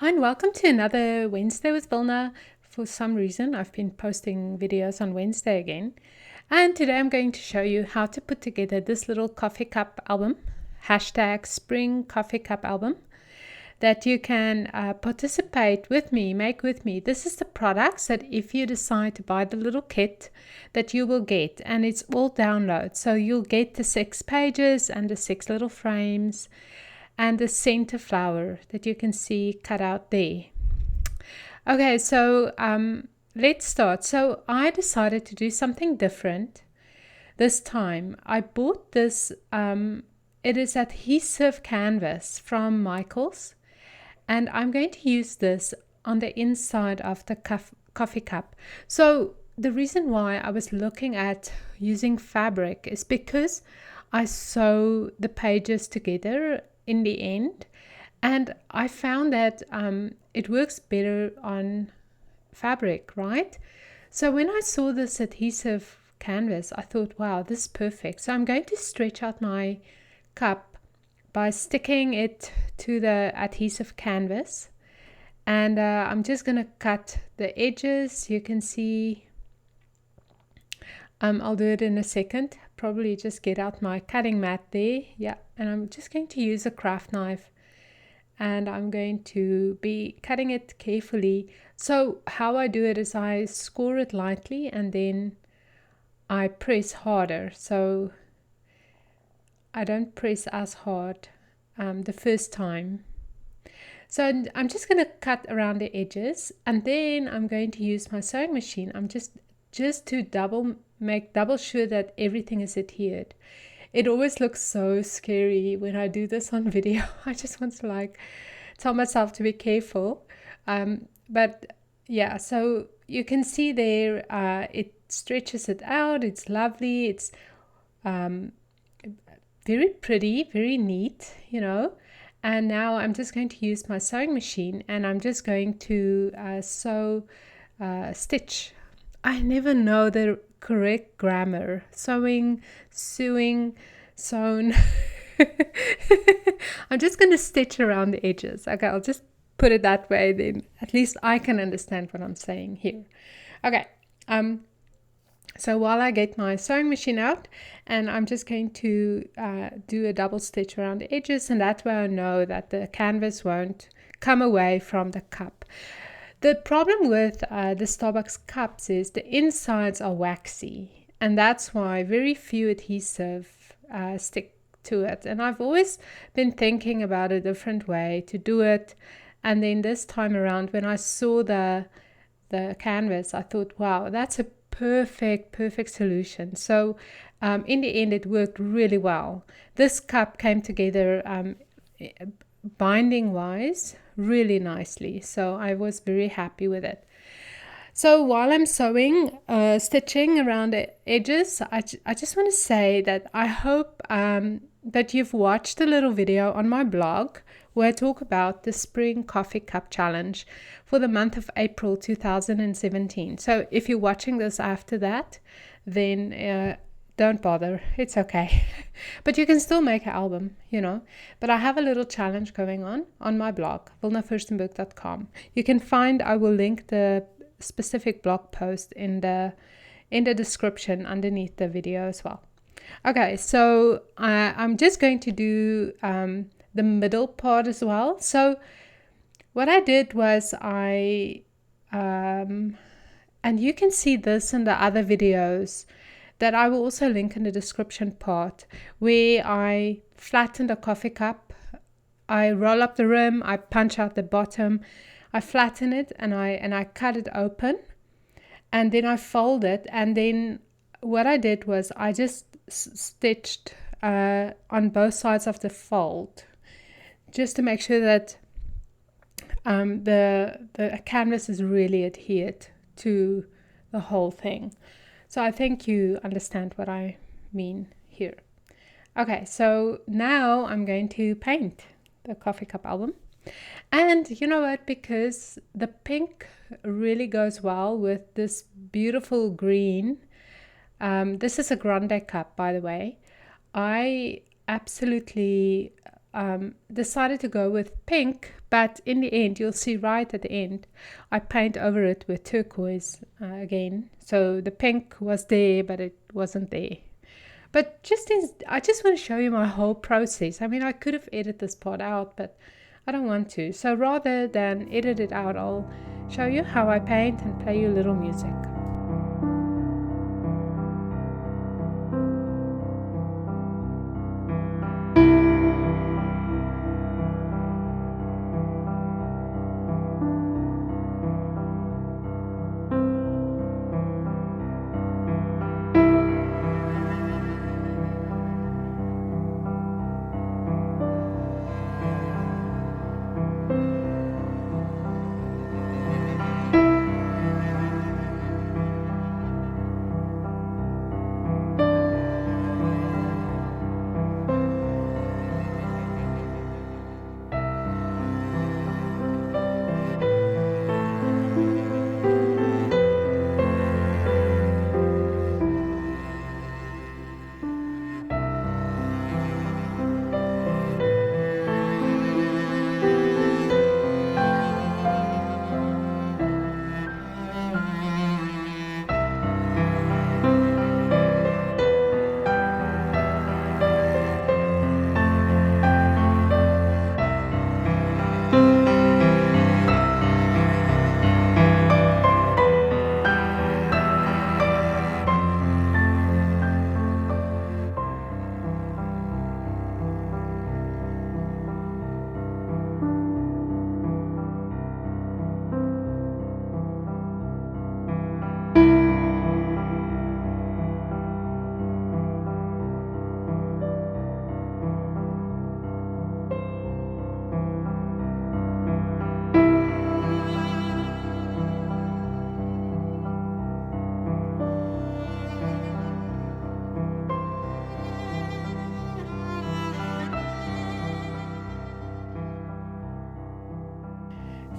Hi, and welcome to another Wednesday with Wilna. For some reason, I've been posting videos on Wednesday again. And today I'm going to show you how to put together this little coffee cup album, hashtag spring coffee cup album, that you can participate with me, make with me. This is the products that if you decide to buy the little kit that you will get, and it's all download. So you'll get the 6 pages and the 6 little frames and the center flower that you can see cut out there. Okay, so let's start. So I decided to do something different this time. I bought this, it is adhesive canvas from Michael's, and I'm going to use this on the inside of the coffee cup. So the reason why I was looking at using fabric is because I sew the pages together in the end, and I found that it works better on fabric, right? So when I saw this adhesive canvas, I thought, wow, this is perfect. So I'm going to stretch out my cup by sticking it to the adhesive canvas, and I'm just going to cut the edges. You can see I'll do it in a second. Probably just get out my cutting mat there. Yeah, and I'm just going to use a craft knife, and I'm going to be cutting it carefully. So how I do it is I score it lightly and then I press harder. So I don't press as hard the first time. So I'm just going to cut around the edges, and then I'm going to use my sewing machine. I'm just to make double sure that everything is adhered. It always looks so scary when I do this on video. I just want to tell myself to be careful. But yeah, so you can see there, it stretches it out. It's lovely. It's very pretty, very neat, And now I'm just going to use my sewing machine, and I'm just going to stitch. I never know the correct grammar. Sewing, sewn. I'm just going to stitch around the edges. Okay, I'll just put it that way, then at least I can understand what I'm saying here. Okay, so while I get my sewing machine out, and I'm just going to do a double stitch around the edges, and that way I know that the canvas won't come away from the cup. The problem with the Starbucks cups is the insides are waxy, and that's why very few adhesive stick to it. And I've always been thinking about a different way to do it, and then this time around when I saw the canvas, I thought, wow, that's a perfect solution. So in the end, it worked really well. This cup came together binding wise really nicely, so I was very happy with it. So while I'm sewing, stitching around the edges, I just want to say that I hope that you've watched a little video on my blog where I talk about the Spring Coffee Cup Challenge for the month of April 2017. So if you're watching this after that, then don't bother. It's okay. But you can still make an album, But I have a little challenge going on my blog, wilnafurstenberg.com. You can find, I will link the specific blog post in the description underneath the video as well. Okay, so I'm just going to do the middle part as well. So what I did was and you can see this in the other videos that I will also link in the description part, where I flattened a coffee cup. I roll up the rim, I punch out the bottom, I flatten it, and I cut it open, and then I fold it, and then what I did was I just stitched on both sides of the fold, just to make sure that the canvas is really adhered to the whole thing. So I think you understand what I mean here. Okay, so now I'm going to paint the coffee cup album. And you know what, because the pink really goes well with this beautiful green. This is a grande cup, by the way. I absolutely decided to go with pink, but in the end, you'll see right at the end, I paint over it with turquoise again. So the pink was there, but it wasn't there. But I just want to show you my whole process. I mean, I could have edited this part out, but I don't want to. So rather than edit it out, I'll show you how I paint and play you a little music.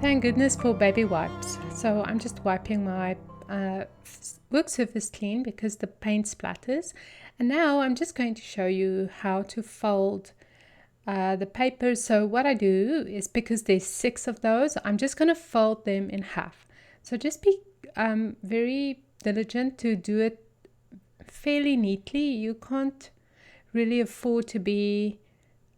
Thank goodness for baby wipes. So I'm just wiping my work surface clean because the paint splatters. And now I'm just going to show you how to fold the paper. So what I do is, because there's 6 of those, I'm just going to fold them in half. So just be very diligent to do it fairly neatly. You can't really afford to be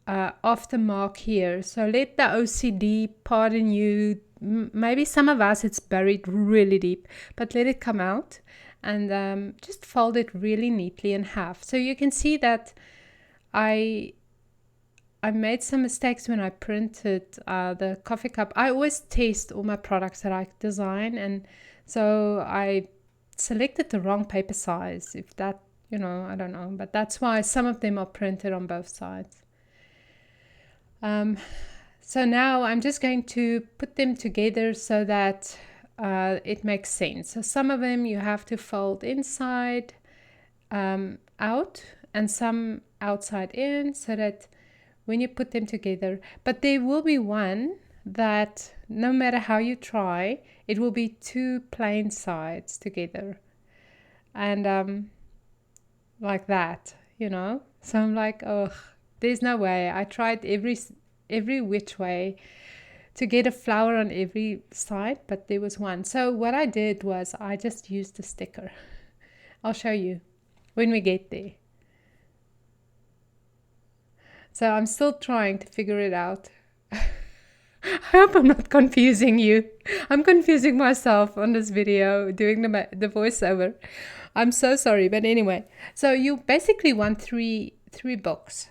off the mark here. So let the OCD pardon you. Maybe some of us it's buried really deep, but let it come out and just fold it really neatly in half. So you can see that I made some mistakes when I printed the coffee cup. I always test all my products that I design, and so I selected the wrong paper size. If that, I don't know, but that's why some of them are printed on both sides. So now I'm just going to put them together so that it makes sense. So some of them you have to fold inside out and some outside in, so that when you put them together, but there will be one that no matter how you try, it will be 2 plain sides together, and like that, So I'm like, oh, there's no way. I tried every which way to get a flower on every side, but there was one. So what I did was I just used a sticker. I'll show you when we get there. So I'm still trying to figure it out. I hope I'm not confusing you. I'm confusing myself on this video doing the voiceover. I'm so sorry, but anyway. So you basically want three books.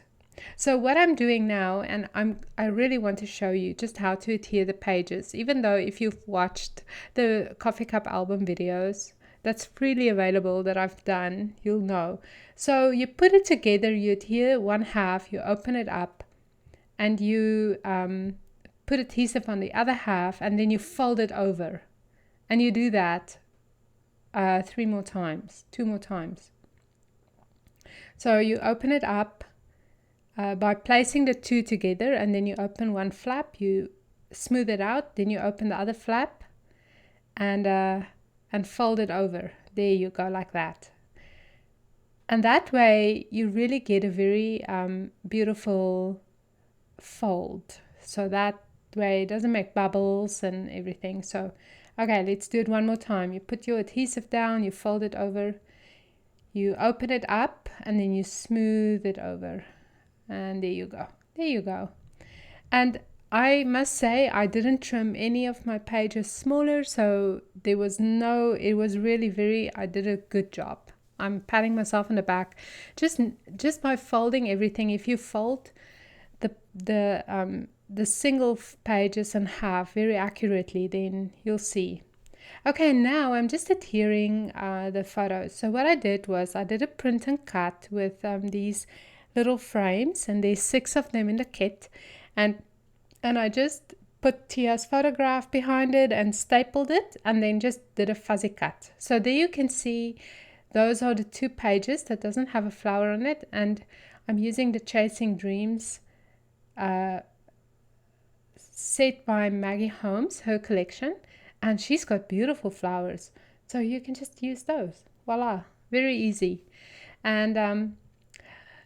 So what I'm doing now, and I really want to show you just how to adhere the pages, even though if you've watched the coffee cup album videos that's freely available that I've done, you'll know. So you put it together, you adhere one half, you open it up, and you put adhesive on the other half, and then you fold it over. And you do that 2 more times. So you open it up by placing the 2 together, and then you open one flap, you smooth it out, then you open the other flap and fold it over. There you go, like that. And that way you really get a very beautiful fold, so that way it doesn't make bubbles and everything. So okay, let's do it one more time. You put your adhesive down, you fold it over, you open it up, and then you smooth it over, and there you go. There you go. And I must say, I didn't trim any of my pages smaller, so there was no, it was really I did a good job. I'm patting myself on the back just by folding everything. If you fold the single pages in half very accurately, then you'll see. Okay, now I'm just adhering the photos. So what I did was I did a print and cut with these little frames, and there's 6 of them in the kit, and I just put Tia's photograph behind it and stapled it, and then just did a fuzzy cut. So there you can see those are the 2 pages that doesn't have a flower on it, and I'm using the Chasing Dreams set by Maggie Holmes, her collection, and she's got beautiful flowers, so you can just use those. Voila, very easy. And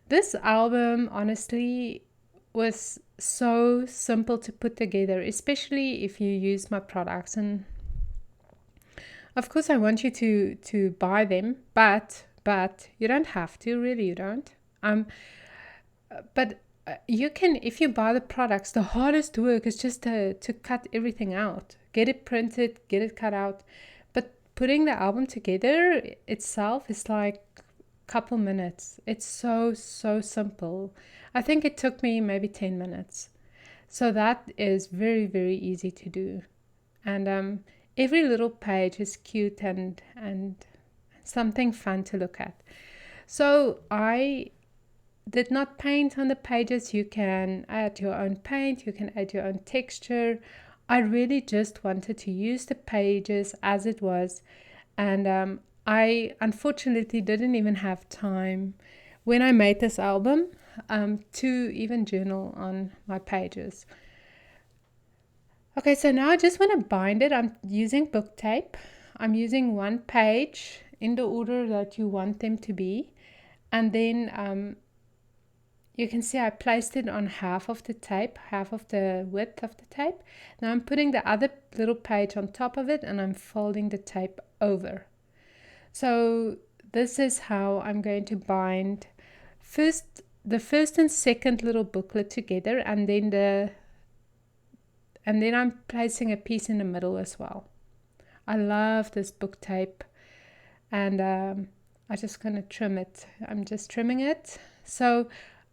this album honestly was so simple to put together, especially if you use my products. And of course I want you to buy them, but you don't have to, really, you don't. But you can, if you buy the products, the hardest work is just to cut everything out, get it printed, get it cut out. But putting the album together itself is like a couple minutes. It's so simple. I think it took me maybe 10 minutes. So that is very easy to do. And every little page is cute and something fun to look at. So I did not paint on the pages. You can add your own paint, you can add your own texture. I really just wanted to use the pages as it was, and I unfortunately didn't even have time when I made this album to even journal on my pages. Okay, so now I just want to bind it. I'm using book tape. I'm using 1 page in the order that you want them to be, and then you can see I placed it on half of the tape, half of the width of the tape. Now I'm putting the other little page on top of it, and I'm folding the tape over. So this is how I'm going to bind the first and second little booklet together, and then I'm placing a piece in the middle as well. I love this book tape, and I'm just going to trim it. I'm just trimming it. So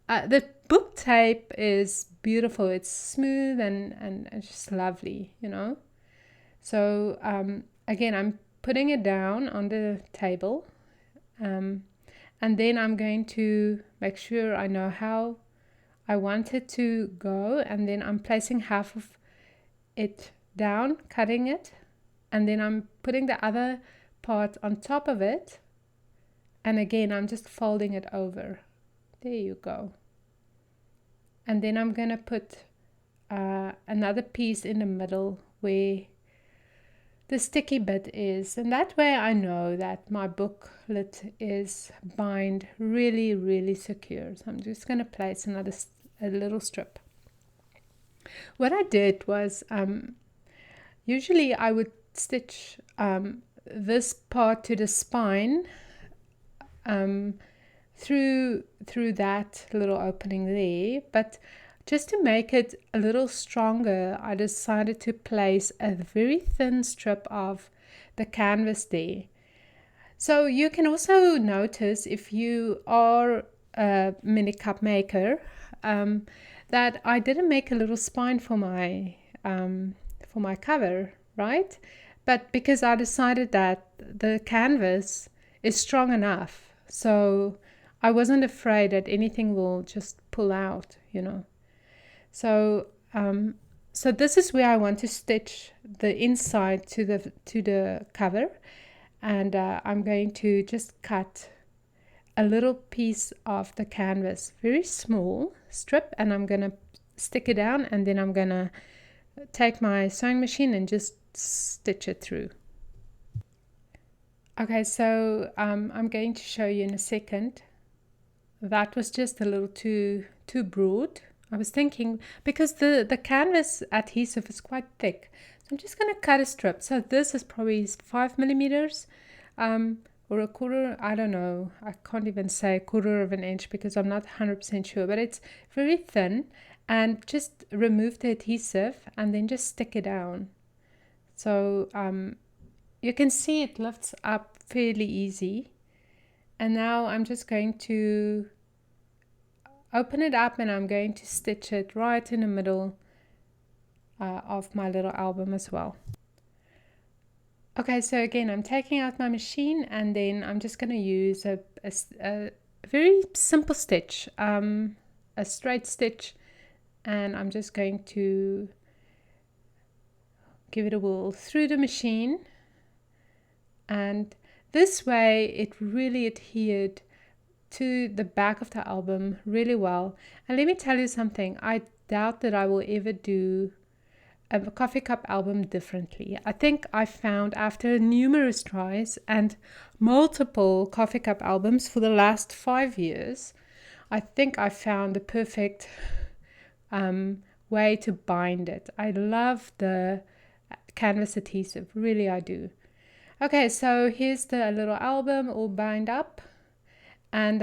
the book tape is beautiful. It's smooth and just lovely, you know. So again, I'm putting it down on the table, and then I'm going to make sure I know how I want it to go, and then I'm placing half of it down, cutting it, and then I'm putting the other part on top of it, and again I'm just folding it over. There you go. And then I'm going to put another piece in the middle where the sticky bit is, and that way I know that my booklet is bind really secure. So I'm just going to place a little strip. What I did was usually I would stitch this part to the spine through that little opening there, but just to make it a little stronger, I decided to place a very thin strip of the canvas there. So you can also notice, if you are a mini cup maker, that I didn't make a little spine for my cover, right? But because I decided that the canvas is strong enough, so I wasn't afraid that anything will just pull out, you know. So so this is where I want to stitch the inside to the cover, and I'm going to just cut a little piece of the canvas, very small strip, and I'm going to stick it down, and then I'm going to take my sewing machine and just stitch it through. Okay, so I'm going to show you in a second. That was just a little too broad. I was thinking, because the canvas adhesive is quite thick, so I'm just going to cut a strip. So this is probably 5 millimeters, or a quarter, I don't know, I can't even say a quarter of an inch because I'm not 100% sure, but it's very thin. And just remove the adhesive and then just stick it down. So you can see it lifts up fairly easy. And now I'm just going to open it up and I'm going to stitch it right in the middle of my little album as well. Okay, so again, I'm taking out my machine and then I'm just going to use a very simple stitch, a straight stitch, and I'm just going to give it a whirl through the machine, and this way it really adhered to the back of the album really well. And let me tell you something, I doubt that I will ever do a coffee cup album differently. I think I found, after numerous tries and multiple coffee cup albums for the last 5 years, I think I found the perfect way to bind it. I love the canvas adhesive, really I do. Okay, so here's the little album all bound up, and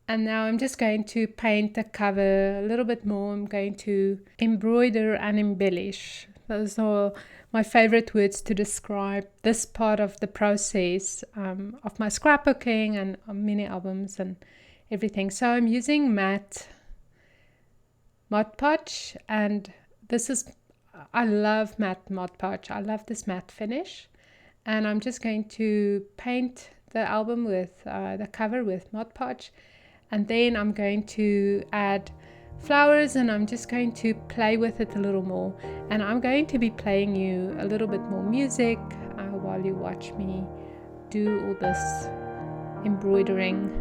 now I'm just going to paint the cover a little bit more. I'm going to embroider and embellish. Those are my favorite words to describe this part of the process of my scrapbooking and mini albums and everything. So I'm using matte Mod Podge, and this is, I love matte Mod Podge. I love this matte finish, and I'm just going to paint the album with the cover with Mod Podge, and then I'm going to add flowers and I'm just going to play with it a little more, and I'm going to be playing you a little bit more music while you watch me do all this embroidering.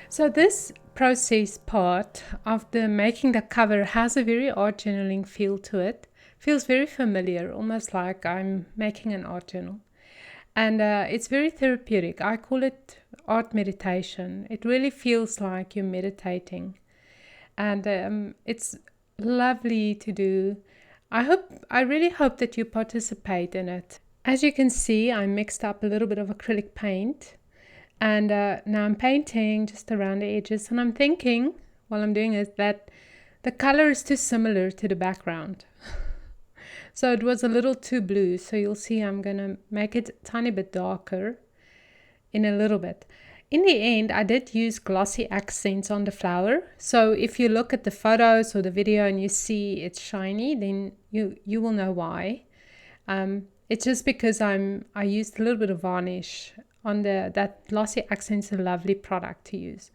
So this process part of the making the cover has a very art journaling feel to it, Feels very familiar, almost like I'm making an art journal. And it's very therapeutic. I call it art meditation. It really feels like you're meditating. And it's lovely to do. I really hope that you participate in it. As you can see, I mixed up a little bit of acrylic paint. And now I'm painting just around the edges. And I'm thinking, while I'm doing it, that the color is too similar to the background. So it was a little too blue. So you'll see I'm going to make it a tiny bit darker in a little bit. In the end, I did use glossy accents on the flower. So if you look at the photos or the video and you see it's shiny, then you will know why. It's just because I used a little bit of varnish on that glossy accent's a lovely product to use.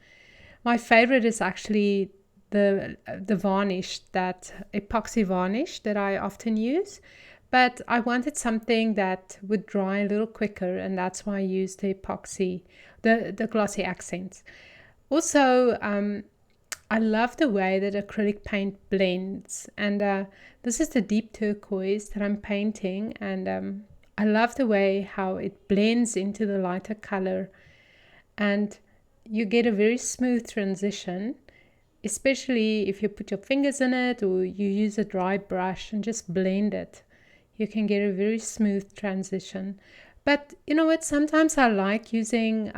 My favorite is actually the varnish, that epoxy varnish that I often use, but I wanted something that would dry a little quicker, and that's why I used the epoxy, the glossy accents. Also, I love the way that acrylic paint blends, and this is the deep turquoise that I'm painting, and I love the way how it blends into the lighter color, and you get a very smooth transition, especially if you put your fingers in it or you use a dry brush and just blend it. You can get a very smooth transition. But you know what? Sometimes I like using,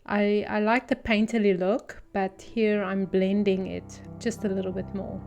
I like the painterly look, but here I'm blending it just a little bit more.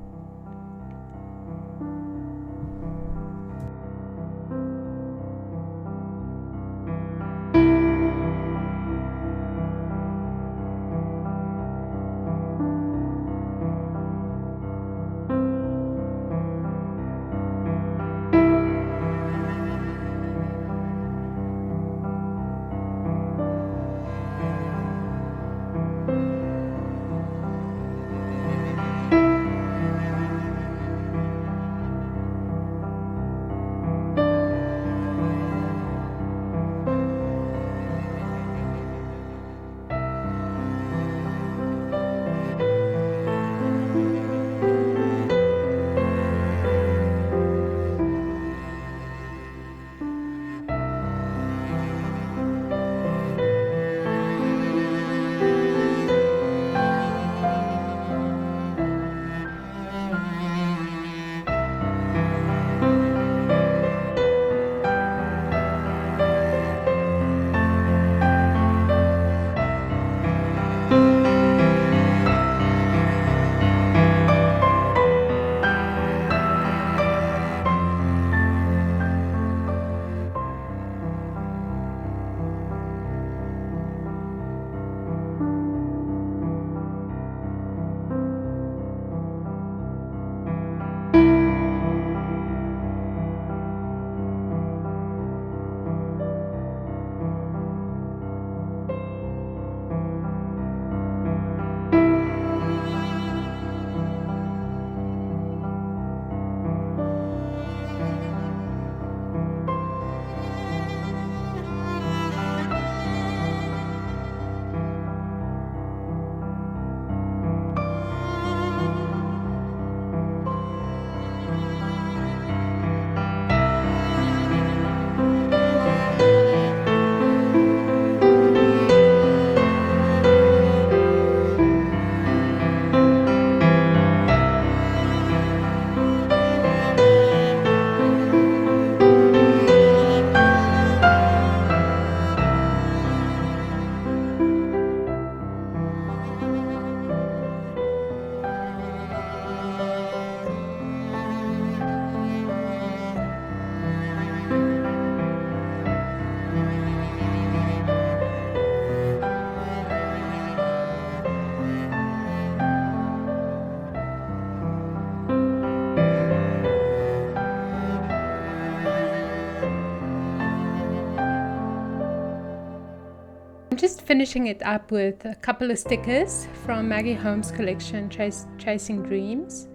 I'm just finishing it up with a couple of stickers from Maggie Holmes' collection, Chasing Dreams.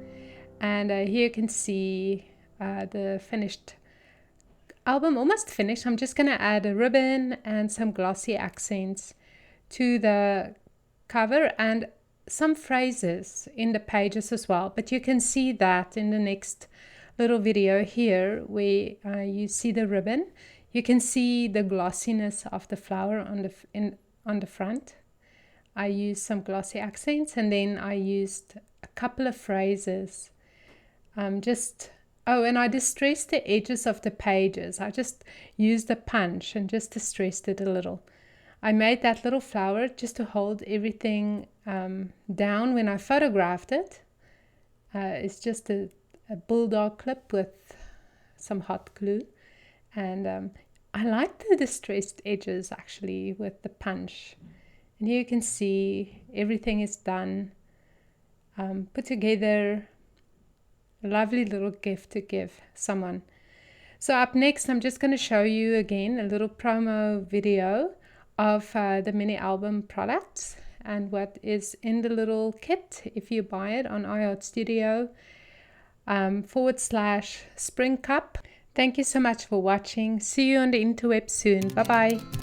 And here you can see the finished album, almost finished. I'm just going to add a ribbon and some glossy accents to the cover. And some phrases in the pages as well, but you can see that in the next little video here where you see the ribbon. You can see the glossiness of the flower on the front. I used some glossy accents, and then I used a couple of phrases. And I distressed the edges of the pages. I just used a punch and just distressed it a little. I made that little flower just to hold everything down when I photographed it. It's just a bulldog clip with some hot glue. And I like the distressed edges actually with the punch. And here you can see everything is done, put together. A lovely little gift to give someone. So up next, I'm just going to show you again a little promo video of the mini album products and what is in the little kit if you buy it on iHeartStudio /spring cup. Thank you so much for watching. See you on the interweb soon. Bye bye.